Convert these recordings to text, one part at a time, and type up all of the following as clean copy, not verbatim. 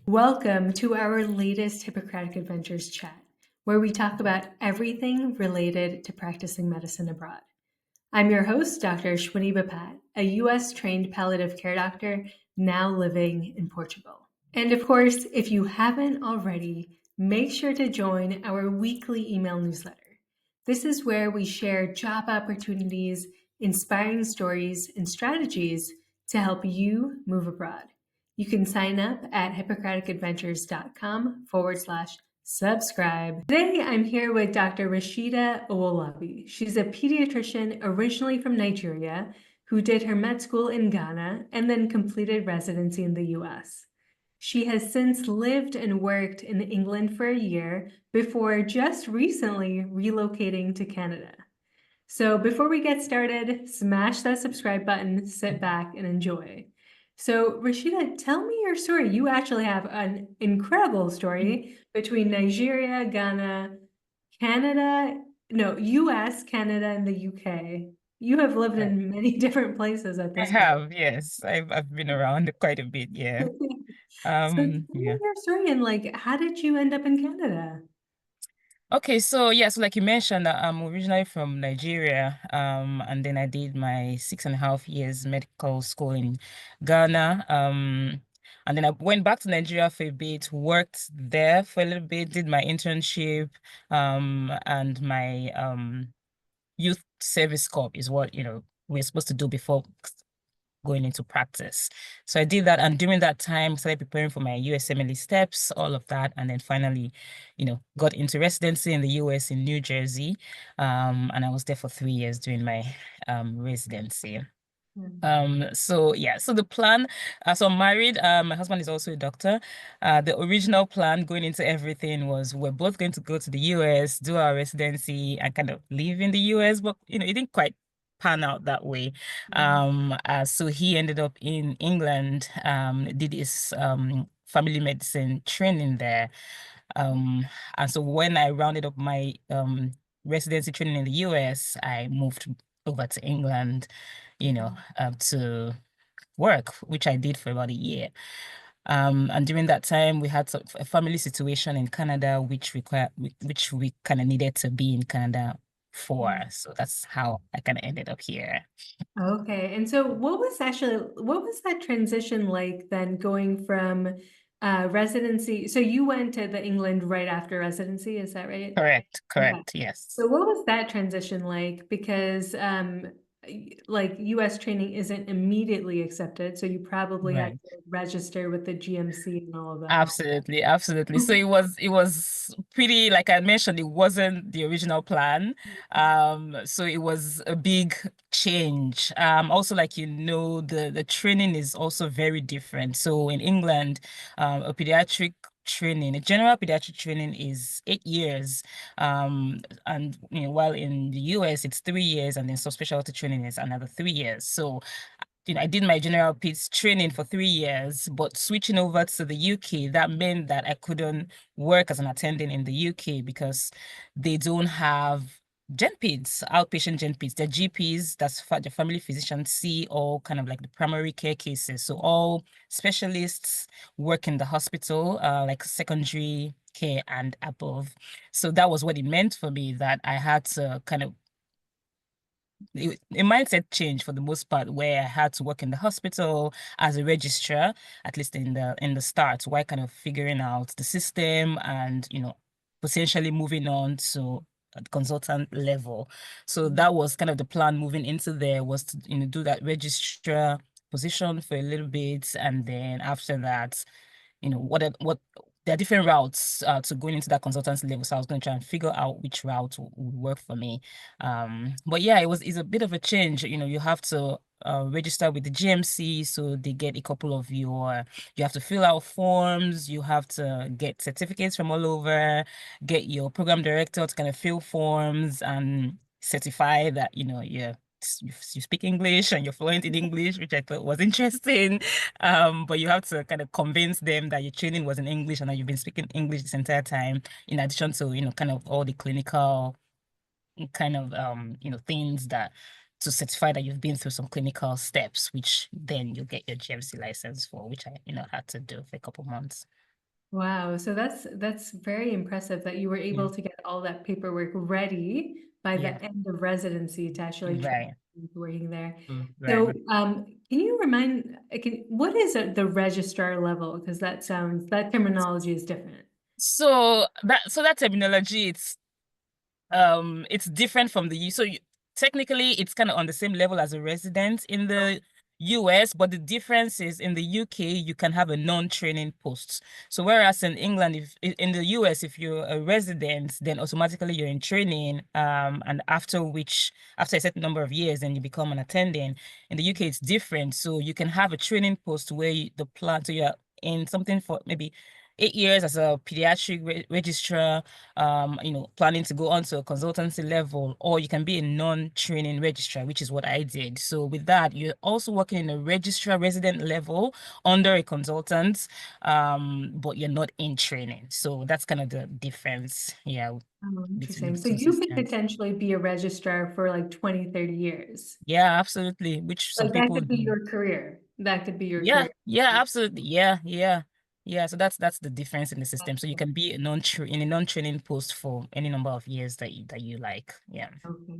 Welcome to our latest Hippocratic Adventures chat, where we talk about everything related to practicing medicine abroad. I'm your host, Dr. Shwini Bapat, a US trained palliative care doctor now living in Portugal. And of course, if you haven't already, make sure to join our weekly email newsletter. This is where we share job opportunities, inspiring stories, and strategies to help you move abroad. You can sign up at hippocraticadventures.com/subscribe. Today, I'm here with Dr. Rashida Oabi. She's a pediatrician originally from Nigeria who did her med school in Ghana and then completed residency in the US. She has since lived and worked in England for a year before just recently relocating to Canada. So before we get started, smash that subscribe button, sit back, and enjoy. So, Rashida, tell me your story. You actually have an incredible story between Nigeria, Ghana, US, Canada, and the UK. You have lived Right. in many different places at I this point. have, yes. I've been around quite a bit, yeah. So tell me Yeah. your story and how did you end up in Canada? Okay, so yeah, so like you mentioned, I'm originally from Nigeria, and then I did my 6.5 years medical school in Ghana. And then I went back to Nigeria for a bit, worked there for a little bit, did my internship, and my youth service corps is what, we're supposed to do before going into practice. So I did that, and during that time, started preparing for my USMLE steps, all of that, and then finally, got into residency in the US in New Jersey. And I was there for 3 years doing my residency. So yeah, so the plan, so I'm married, my husband is also a doctor. The original plan going into everything was we're both going to go to the US, do our residency and kind of live in the US, but it didn't quite pan out that way. So he ended up in England, did his family medicine training there. Um, and so when I rounded up my residency training in the US, I moved over to England, to work, which I did for about a year. And during that time, we had a family situation in Canada, which we kind of needed to be in Canada for. So that's how I kind of ended up here. Okay. And so what was that transition like then going from residency? So you went to the England right after residency, is that right? Correct, Okay. correct, yes. So what was that transition like? Because US training isn't immediately accepted, so you probably had Right. to register with the GMC and all of that. Absolutely, absolutely. So it was pretty, like I mentioned, it wasn't the original plan. So it was a big change. Also, like the training is also very different. So in England, a general pediatric training is 8 years. And while in the US it's 3 years, and then subspecialty training is another 3 years. So I did my general PEDS training for 3 years, but switching over to the UK, that meant that I couldn't work as an attending in the UK because they don't have gen peds, outpatient gen peds. They're GPs, the family physicians see all kind of like the primary care cases. So all specialists work in the hospital, like secondary care and above. So that was what it meant for me, that I had to kind of a mindset change for the most part, where I had to work in the hospital as a registrar, at least in the start, while kind of figuring out the system and potentially moving on to a consultant level. So that was kind of the plan moving into there, was to do that registrar position for a little bit, and then after that, what there are different routes to going into that consultancy level. So I was going to try and figure out which route would work for me. But yeah, it's a bit of a change. You have to register with the GMC, so they get a couple of you have to fill out forms, you have to get certificates from all over, get your program director to kind of fill forms and certify that, you speak English and you're fluent in English, which I thought was interesting. But you have to kind of convince them that your training was in English and that you've been speaking English this entire time, in addition to, kind of all the clinical kind of things that to certify that you've been through some clinical steps, which then you'll get your GMC license for, which I, had to do for a couple months. Wow. So that's very impressive that you were Yeah. able to get all that paperwork ready by the Yeah. end of residency to actually Right. transition to working there. Right. So, can you remind, what is the registrar level? Because that terminology is different. So that terminology, it's different from the U. Technically it's kind of on the same level as a resident in the US, but the difference is in the UK you can have a non-training post. So whereas in England, if in the US, if you're a resident, then automatically you're in training, and after a certain number of years, then you become an attending. In the UK it's different. So you can have a training post where so you're in something for maybe 8 years as a pediatric registrar, planning to go on to a consultancy level, or you can be a non-training registrar, which is what I did. So with that, you're also working in a registrar resident level under a consultant, but you're not in training. So that's kind of the difference, yeah, Oh, between interesting. the So two you could systems. potentially be a registrar for like 20, 30 years. Yeah, absolutely, which some Like that people could be do. your career. That could be your Yeah, career. yeah, absolutely. Yeah, yeah. Yeah, so that's the difference in the system. That's So you cool. can be in a non-training post for any number of years that you like. Yeah. Okay.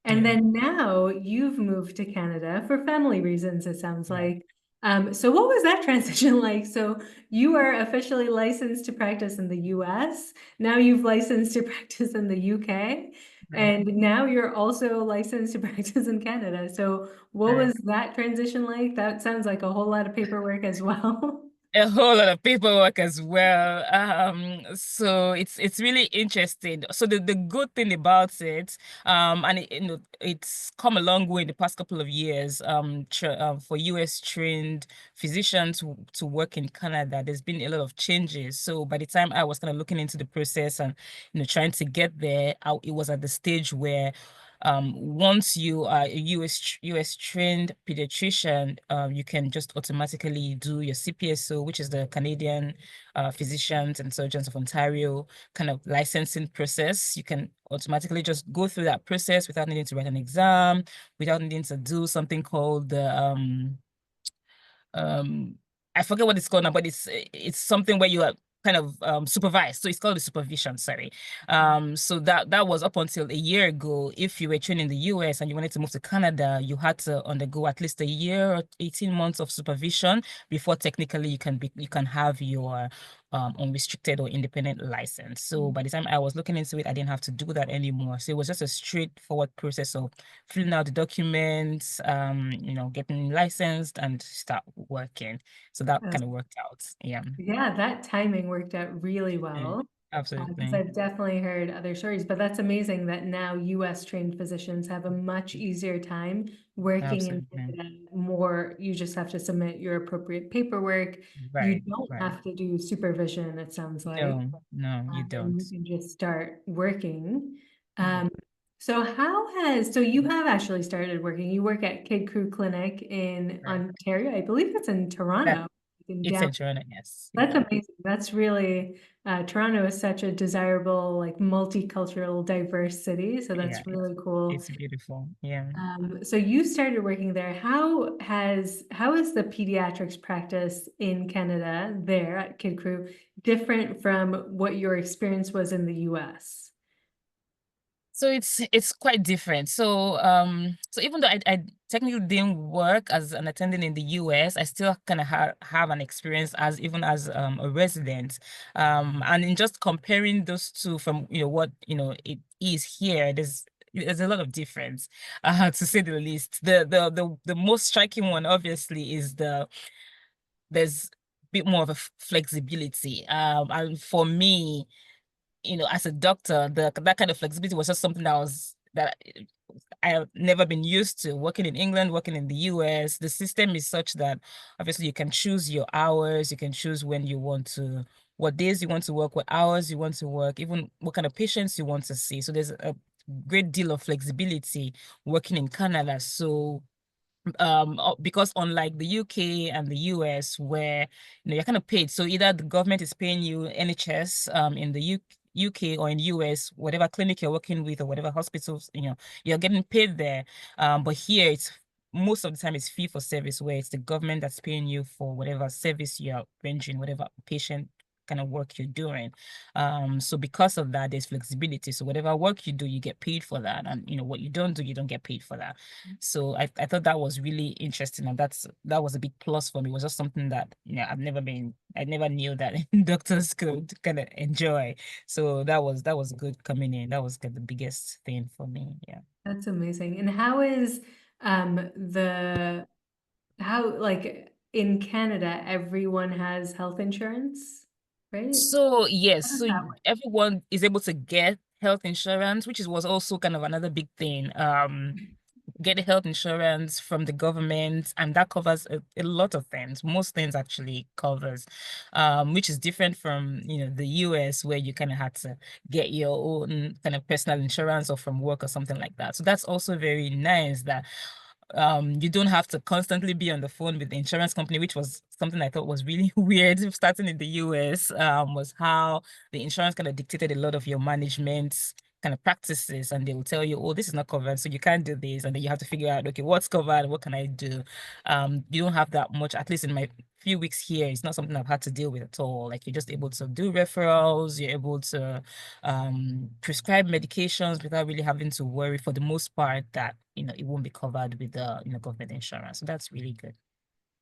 And Yeah. then now you've moved to Canada for family reasons, it sounds Right. like. So what was that transition like? So you are officially licensed to practice in the US. Now you've licensed to practice in the UK. Right. And now you're also licensed to practice in Canada. So what Right. was that transition like? That sounds like a whole lot of paperwork as well. A whole lot of paperwork as well. So it's really interesting. So the good thing about it, and it's come a long way in the past couple of years. For US trained physicians to work in Canada, there's been a lot of changes. So by the time I was kind of looking into the process and trying to get there, it was at the stage where once you are a US trained pediatrician, you can just automatically do your CPSO, which is the Canadian Physicians and Surgeons of Ontario kind of licensing process. You can automatically just go through that process without needing to write an exam, without needing to do something called the um I forget what it's called now, but it's something where you are kind of supervised. So it's called the supervision, sorry. So that was up until a year ago. If you were trained in the US and you wanted to move to Canada, you had to undergo at least a year or 18 months of supervision before technically you can have your unrestricted or independent license. So by the time I was looking into it, I didn't have to do that anymore. So it was just a straightforward process of filling out the documents, getting licensed and start working. So that Uh, kind of worked out. Yeah. Yeah, that timing worked out really Mm, well. Because absolutely. I've definitely heard other stories, but that's amazing that now US trained physicians have a much easier time working in Absolutely. Canada more. You just have to submit your appropriate paperwork. You Right, don't right. have to do supervision, it sounds like, No, no, you and don't. you can just start working. Yeah. Um, so you have actually started working. You work at Kid Crew Clinic in Right. Ontario. I believe that's in That Toronto, in it's down. in Toronto, yes. That's Yeah. amazing. That's really, Toronto is such a desirable, like multicultural, diverse city. So Yeah, that's really cool. it's beautiful. Yeah. So you started working there. How is the pediatrics practice in Canada there at Kid Crew different from what your experience was in the US? So it's quite different. So even though I technically didn't work as an attendant in the US, I still kind of have an experience as a resident. And in just comparing those two from what it is here, there's a lot of difference, to say the least. The most striking one obviously is there's a bit more of a flexibility. And for me, as a doctor, that kind of flexibility was just something that I have never been used to. Working in England, working in the US, the system is such that obviously you can choose your hours, you can choose what days you want to work, what hours you want to work, even what kind of patients you want to see. So there's a great deal of flexibility working in Canada. So because unlike the UK and the US where you're kind of paid, so either the government is paying you NHS in the UK or in US, whatever clinic you're working with or whatever hospitals, you're getting paid there. But here it's most of the time it's fee for service, where it's the government that's paying you for whatever service you're rendering, whatever patient kind of work you're doing. So because of that, there's flexibility. So whatever work you do, you get paid for that. And what you don't do, you don't get paid for that. So I thought that was really interesting. And that was a big plus for me. It was just something that, I never knew that doctors could kind of enjoy. So that was good coming in. That was the biggest thing for me. Yeah. That's amazing. And how is the how like in Canada everyone has health insurance, right? So yes, How does so that work? everyone is able to get health insurance, which was also kind of another big thing. Get the health insurance from the government, and that covers a lot of things. Most things actually covers, which is different from the US, where you kind of had to get your own kind of personal insurance or from work or something like that. So that's also very nice that you don't have to constantly be on the phone with the insurance company, which was something I thought was really weird starting in the US. Was how the insurance kind of dictated a lot of your management kind of practices, and they will tell you, oh, this is not covered, so you can't do this, and then you have to figure out, okay, what's covered, what can I do. You don't have that much, at least in my few weeks here. It's not something I've had to deal with at all. Like, you're just able to do referrals, you're able to prescribe medications without really having to worry, for the most part, that it won't be covered with the government insurance. So that's really good.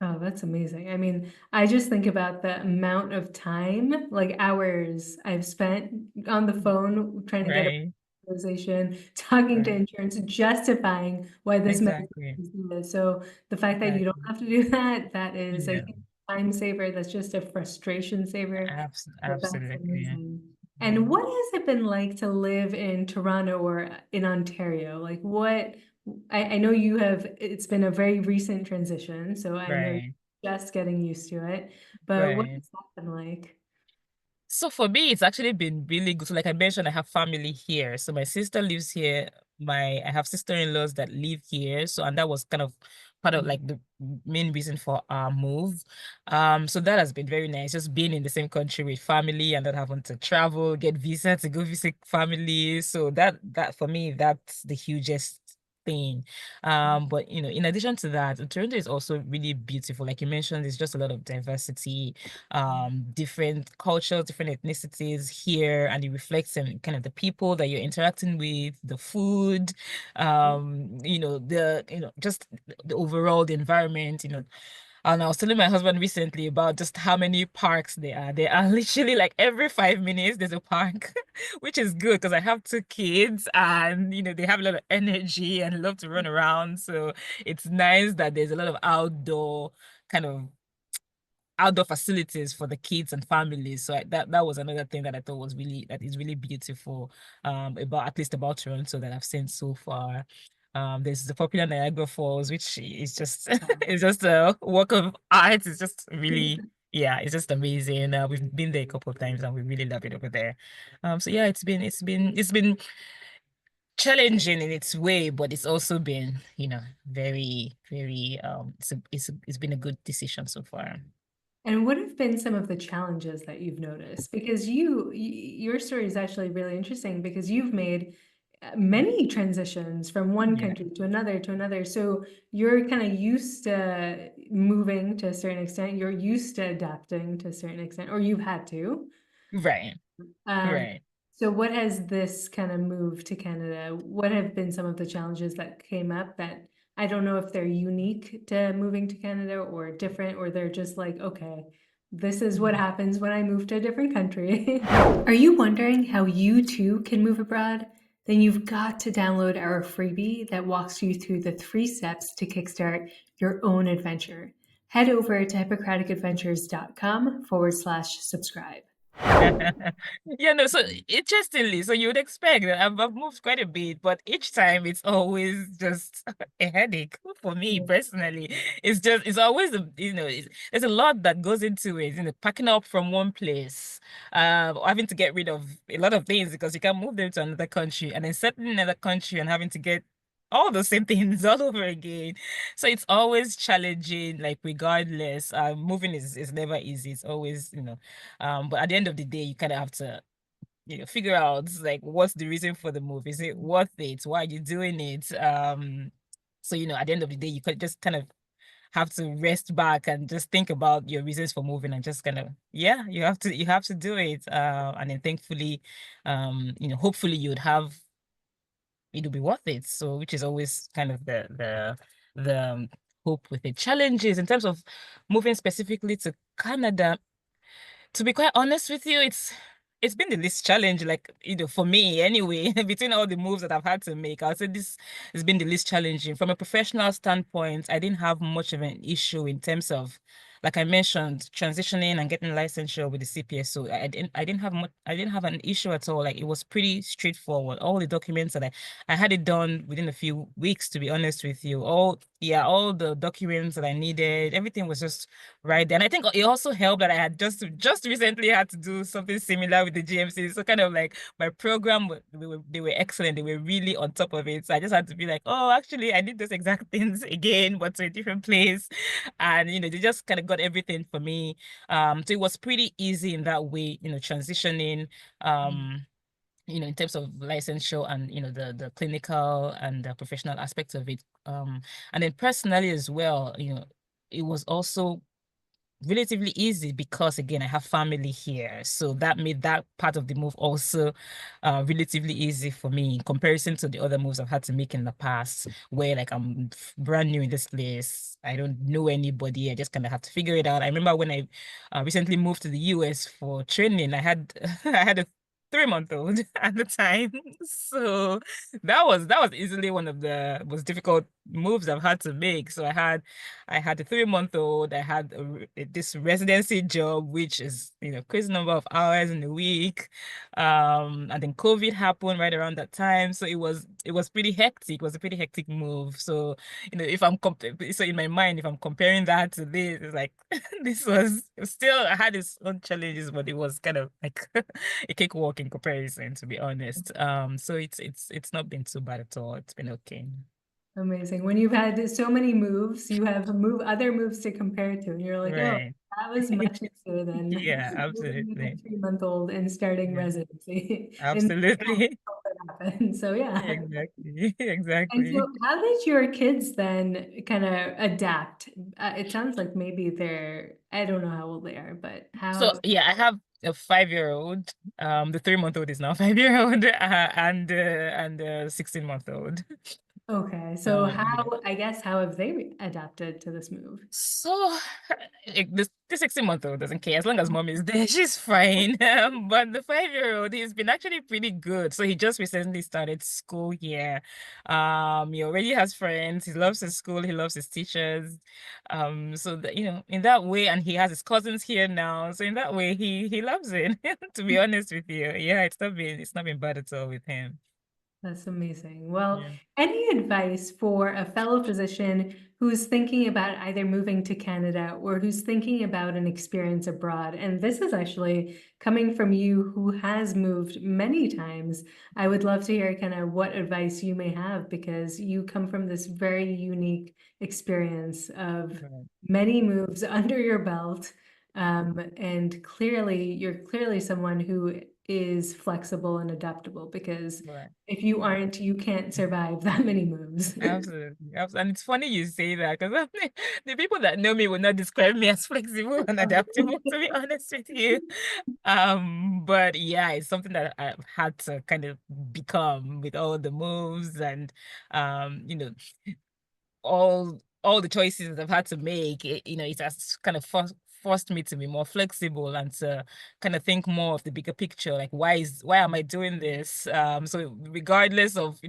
Oh, that's amazing. I mean, I just think about the amount of time, like hours I've spent on the phone trying to get a Right, authorization, talking to right. insurance, justifying why this medication Exactly. is needed. So the fact that you don't Exactly. have to do that, that is a Yeah. huge time saver. That's just a frustration saver. But that's Absolutely. amazing. Yeah. And what has it been like to live in Toronto or in Ontario? Like I know it's been a very recent transition, so I know Right. you're just getting used to it, but what Right. has that been like? So for me, it's actually been really good. So like I mentioned, I have family here. So my sister lives here. I have sister-in-laws that live here. So, and that was kind of part of like the main reason for our move. So that has been very nice, just being in the same country with family and not having to travel, get visa to go visit family. So that for me, that's the hugest thing. But in addition to that, Toronto is also really beautiful. Like you mentioned, there's just a lot of diversity, different cultures, different ethnicities here, and it reflects in kind of the people that you're interacting with, the food, just the overall the environment. And I was telling my husband recently about just how many parks there are. There are literally like every 5 minutes there's a park, which is good because I have two kids, and they have a lot of energy and love to run around. So it's nice that there's a lot of kind of outdoor facilities for the kids and families. So that was another thing that I thought that is really beautiful, about, at least about Toronto, that I've seen so far. There's the popular Niagara Falls, which is just it's just a work of art. It's just really, yeah, it's just amazing. We've been there a couple of times and we really love it over there. So yeah, it's been challenging in its way, but it's also been, very, very, it's been a good decision so far. And what have been some of the challenges that you've noticed? Because your story is actually really interesting because you've made many transitions from one Yeah. country to another. So you're kind of used to moving to a certain extent. You're used to adapting to a certain extent, or you've had to. Right. Um, Right. so what has this kind of move to Canada? What have been some of the challenges that came up that I don't know if they're unique to moving to Canada or different, or they're just like, okay, this is what happens when I move to a different country. Are you wondering how you too can move abroad? Then you've got to download our freebie that walks you through the 3 steps to kickstart your own adventure. Head over to hippocraticadventures.com/subscribe. Yeah, no, so interestingly, so you would expect that I've moved quite a bit, but each time it's always just a headache for me personally. It's always there's a lot that goes into it, packing up from one place, having to get rid of a lot of things because you can't move them to another country, and then settling in another country and having to get all the same things all over again. So it's always challenging, like regardless. Moving is never easy. It's always, but at the end of the day, you kind of have to, figure out like what's the reason for the move. Is it worth it? Why are you doing it? So at the end of the day, you could just kind of have to rest back and just think about your reasons for moving and just kind of, yeah, you have to do it. And then thankfully, hopefully it'll be worth it. So, which is always kind of the hope with it. Challenges in terms of moving specifically to Canada, to be quite honest with you, it's been the least challenge, like, for me anyway, between all the moves that I've had to make. I'll say this has been the least challenging. From a professional standpoint, I didn't have much of an issue in terms of, like I mentioned, transitioning and getting licensure with the CPS. So I didn't have an issue at all. Like, it was pretty straightforward. All the documents that I had it done within a few weeks, to be honest with you. All the documents that I needed, everything was just right there. And I think it also helped that I had just recently had to do something similar with the GMC. So kind of like my program, they were excellent. They were really on top of it. So I just had to be like, oh, actually, I did those exact things again, but to a different place. And they just kind of got everything for me. So it was pretty easy in that way, transitioning. Um, in terms of licensure and the clinical and the professional aspects of it. And then personally as well, it was also relatively easy because again I have family here, so that made that part of the move also relatively easy for me in comparison to the other moves I've had to make in the past, where like I'm brand new in this place, I don't know anybody, I just kind of have to figure it out. I remember when I recently moved to the US for training, I had I had a 3-month-old at the time. So that was easily one of the most difficult moves I've had to make. So I had a 3-month-old. I had this residency job, which is, crazy number of hours in a week. And then COVID happened right around that time. So it was pretty hectic. It was a pretty hectic move. So, if so in my mind, if I'm comparing that to this, it's like I had its own challenges, but it was kind of like a cakewalk in comparison, to be honest. So it's not been too bad at all. It's been okay. Amazing. When you've had so many moves, you have other moves to compare to, and you're like, oh, Right. that was much easier than Yeah, moving a absolutely. 3-month-old and starting Yeah, residency in absolutely. that happened. So yeah. Exactly. And Exactly. so how did your kids then kind of adapt? It sounds like maybe I don't know how old they are, but So how, yeah, I have a 5-year-old. The 3-month-old is now 5-year-old, and 16-month-old. okay. So Yeah. I guess, how have they adapted to this move? So the 16-month-old doesn't care as long as mom is there, she's fine. But the 5-year-old, he's been actually pretty good. So he just recently started school here. He already has friends. He loves his school. He loves his teachers. So that, in that way, and he has his cousins here now. So in that way, he loves it. To be honest with you, yeah, it's not been bad at all with him. That's amazing. Well, Yeah. any advice for a fellow physician who's thinking about either moving to Canada or who's thinking about an experience abroad? And this is actually coming from you who has moved many times. I would love to hear kind of what advice you may have, because you come from this very unique experience of Right. many moves under your belt. And you're clearly someone who is flexible and adaptable, because Right. if you aren't, you can't survive that many moves. Absolutely. And it's funny you say that because the people that know me will not describe me as flexible and adaptable, to be honest with you. But yeah, it's something that I've had to kind of become with all the moves and um, you know, all the choices that I've had to make. It has kind of forced me to be more flexible and to kind of think more of the bigger picture. Like, why am I doing this? So regardless of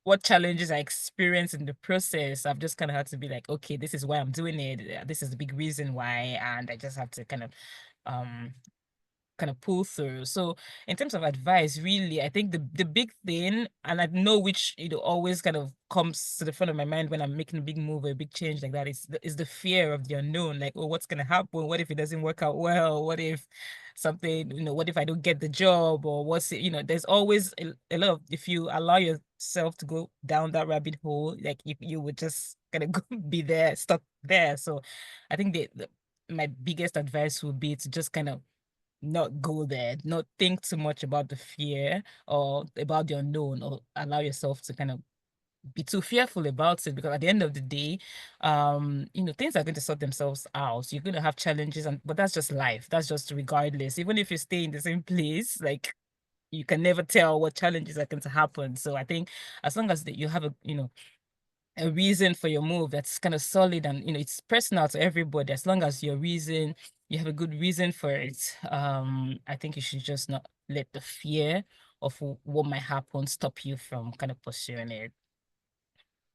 what challenges I experience in the process, I've just kind of had to be like, okay, this is why I'm doing it. This is the big reason why, and I just have to um kind of pull through. So in terms of advice, really, I think the big thing, and I know which always kind of comes to the front of my mind when I'm making a big move or a big change like that, is the fear of the unknown. Like, oh, what's gonna happen? What if it doesn't work out well? What if what if I don't get the job? Or there's always a lot of, if you allow yourself to go down that rabbit hole, like you would just kind of be there, stuck there. So I think my biggest advice would be to just kind of not go there, not think too much about the fear or about the unknown, or allow yourself to kind of be too fearful about it, because at the end of the day, things are going to sort themselves out. You're going to have challenges, but that's just life. That's just regardless. Even if you stay in the same place, like you can never tell what challenges are going to happen. So I think as long as you have a reason for your move that's kind of solid, and it's personal to everybody, as long as you have a good reason for it, I think you should just not let the fear of what might happen stop you from kind of pursuing it.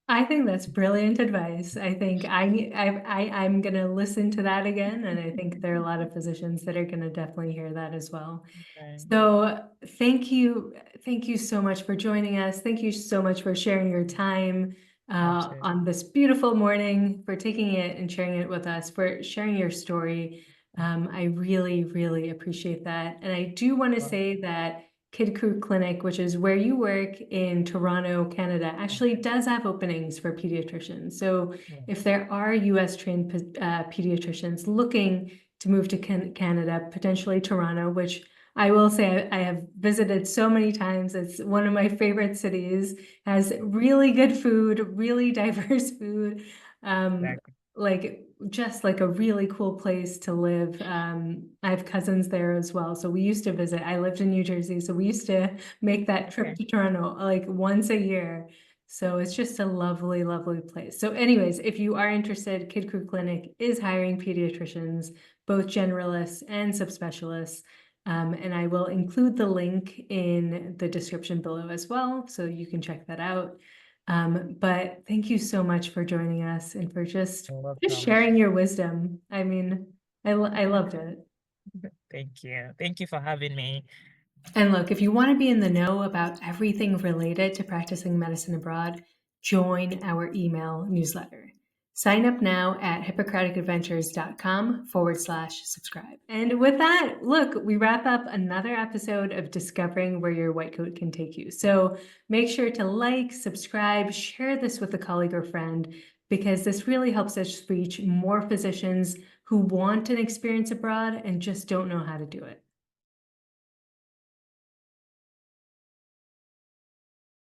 I think that's brilliant advice. I think I'm gonna listen to that again, and I think there are a lot of physicians that are gonna definitely hear that as well. Right. So thank you so much for joining us. Thank you so much for sharing your time Absolutely. on this beautiful morning, for taking it and sharing it with us, for sharing your story. I really, really appreciate that. And I do want to say that Kid Crew Clinic, which is where you work in Toronto, Canada, actually does have openings for pediatricians. So if there are US trained pediatricians looking to move to Canada, potentially Toronto, which I will say I have visited so many times. It's one of my favorite cities, has really good food, really diverse food. Exactly. Like just like a really cool place to live. I have cousins there as well. So we used to visit. I lived in New Jersey, so we used to make that trip Okay. to Toronto like once a year. So it's just a lovely, lovely place. So anyways, if you are interested, Kid Crew Clinic is hiring pediatricians, both generalists and subspecialists. And I will include the link in the description below as well, so you can check that out. But thank you so much for joining us and for just You're just welcome. sharing your wisdom. I mean, I loved it. Thank you. Thank you for having me. And look, if you want to be in the know about everything related to practicing medicine abroad, join our email newsletter. Sign up now at hippocraticadventures.com/subscribe. And with that, look, we wrap up another episode of Discovering Where Your White Coat Can Take You. So make sure to like, subscribe, share this with a colleague or friend, because this really helps us reach more physicians who want an experience abroad and just don't know how to do it.